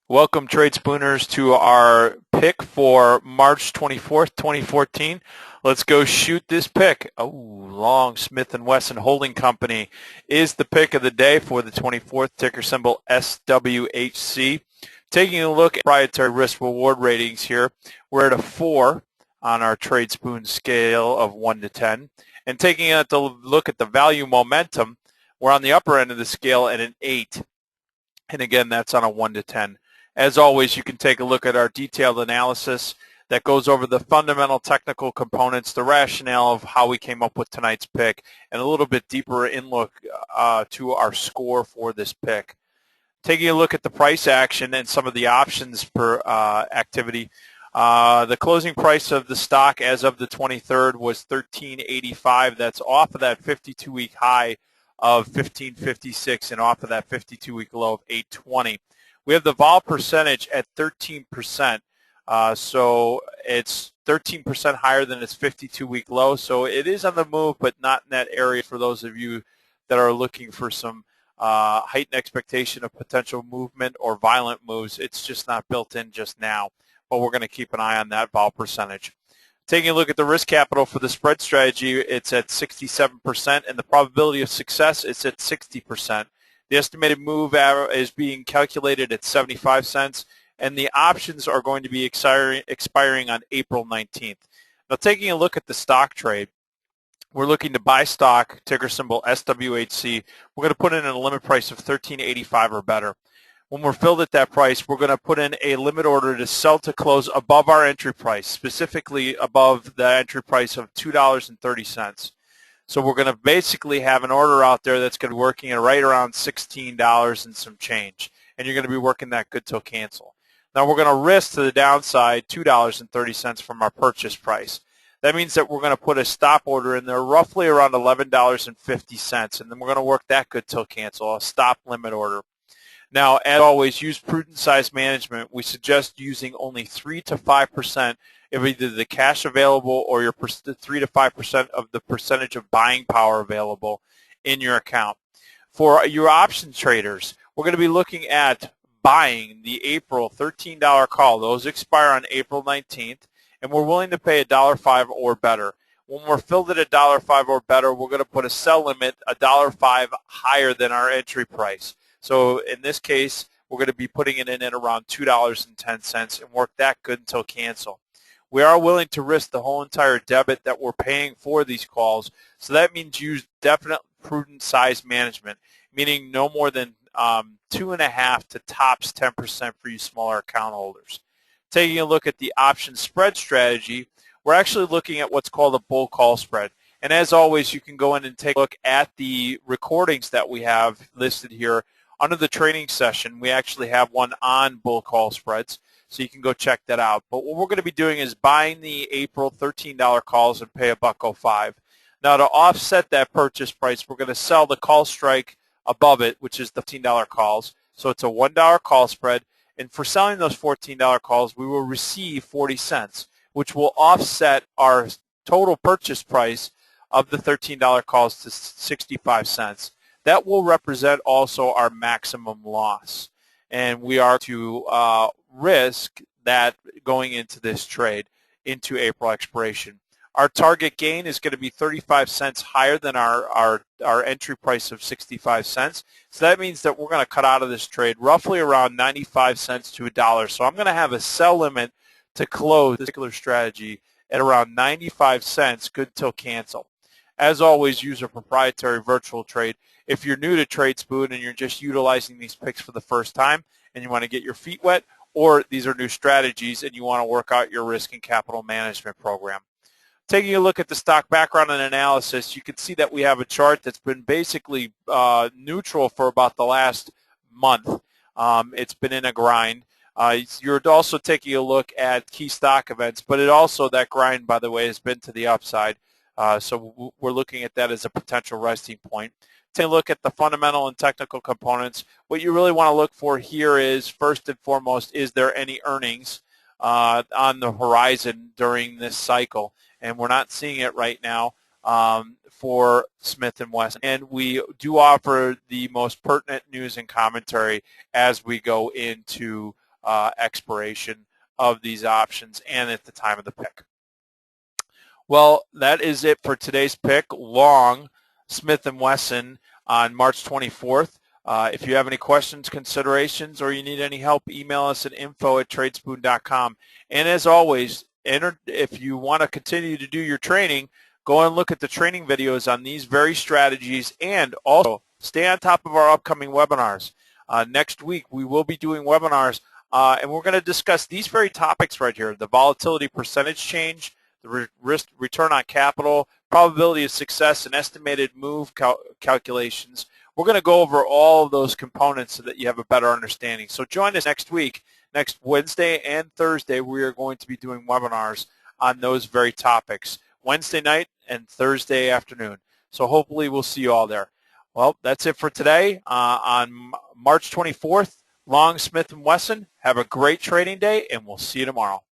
Welcome, Tradespooners, to our pick for March 24th, 2014. Let's go shoot this pick. Oh, long Smith & Wesson Holding Company is the pick of the day for the 24th, ticker symbol SWHC. Taking a look at proprietary risk-reward ratings here, we're at a 4 on our Tradespoon scale of 1 to 10. And taking a look at the value momentum, we're on the upper end of the scale at an 8. And again, that's on a 1 to 10. As always, you can take a look at our detailed analysis that goes over the fundamental technical components, the rationale of how we came up with tonight's pick, and a little bit deeper in look to our score for this pick. Taking a look at the price action and some of the options per activity, the closing price of the stock as of the 23rd was $13.85. That's off of that 52-week high of $15.56 and off of that 52-week low of $8.20. We have the vol percentage at 13%, so it's 13% higher than its 52-week low. So it is on the move, but not in that area for those of you that are looking for some heightened expectation of potential movement or violent moves. It's just not built in just now, but we're going to keep an eye on that vol percentage. Taking a look at the risk capital for the spread strategy, it's at 67%, and the probability of success is at 60%. The estimated move is being calculated at 75 cents, and the options are going to be expiring on April 19th. Now, taking a look at the stock trade, we're looking to buy stock, ticker symbol SWHC. We're going to put in a limit price of $13.85 or better. When we're filled at that price, we're going to put in a limit order to sell to close above our entry price, specifically above the entry price of $2.30. So we're going to basically have an order out there that's going to be working at right around $16 and some change. And you're going to be working that good till cancel. Now we're going to risk to the downside $2.30 from our purchase price. That means that we're going to put a stop order in there roughly around $11.50. And then we're going to work that good till cancel, a stop limit order. Now, as always, use prudent size management. We suggest using only 3 to 5% of either the cash available or your 3 to 5% of the percentage of buying power available in your account. For your option traders, we're going to be looking at buying the April $13 call. Those expire on April 19th, and we're willing to pay $1.05 or better. When we're filled at $1.05 or better, we're going to put a sell limit $1.05 higher than our entry price. So in this case, we're going to be putting it in at around $2.10 and work that good until cancel. We are willing to risk the whole entire debit that we're paying for these calls. So that means use definite prudent size management, meaning no more than 2.5 to tops 10% for you smaller account holders. Taking a look at the option spread strategy, we're actually looking at what's called a bull call spread. And as always, you can go in and take a look at the recordings that we have listed here. Under the training session, we actually have one on bull call spreads, so you can go check that out. But what we're going to be doing is buying the April $13 calls and pay $1.05. Now, to offset that purchase price, we're going to sell the call strike above it, which is the $15 calls. So it's a $1 call spread. And for selling those $14 calls, we will receive 40 cents, which will offset our total purchase price of the $13 calls to 65 cents. That will represent also our maximum loss. And we are to risk that going into this trade into April expiration. Our target gain is going to be 35 cents higher than our entry price of 65 cents. So that means that we're going to cut out of this trade roughly around 95 cents to $1. So I'm going to have a sell limit to close this particular strategy at around 95 cents, good till cancel. As always, use a proprietary virtual trade. If you're new to Tradespoon and you're just utilizing these picks for the first time and you want to get your feet wet, or these are new strategies and you want to work out your risk and capital management program. Taking a look at the stock background and analysis, you can see that we have a chart that's been basically neutral for about the last month. It's been in a grind. You're also taking a look at key stock events, but that grind, by the way, has been to the upside. So we're looking at that as a potential resting point. Take a look at the fundamental and technical components. What you really want to look for here is, first and foremost, is there any earnings on the horizon during this cycle? And we're not seeing it right now for Smith & Wesson. And we do offer the most pertinent news and commentary as we go into expiration of these options and at the time of the pick. Well, that is it for today's pick, long Smith & Wesson on March 24th. If you have any questions, considerations, or you need any help, email us at info@tradespoon.com. And as always, if you want to continue to do your training, go and look at the training videos on these very strategies, and also stay on top of our upcoming webinars. Next week, we will be doing webinars, and we're going to discuss these very topics right here, the volatility percentage change, the risk return on capital, probability of success, and estimated move calculations. We're going to go over all of those components so that you have a better understanding. So join us next week. Next Wednesday and Thursday, we are going to be doing webinars on those very topics, Wednesday night and Thursday afternoon. So hopefully we'll see you all there. Well, that's it for today. On March 24th, long Smith & Wesson. Have a great trading day, and we'll see you tomorrow.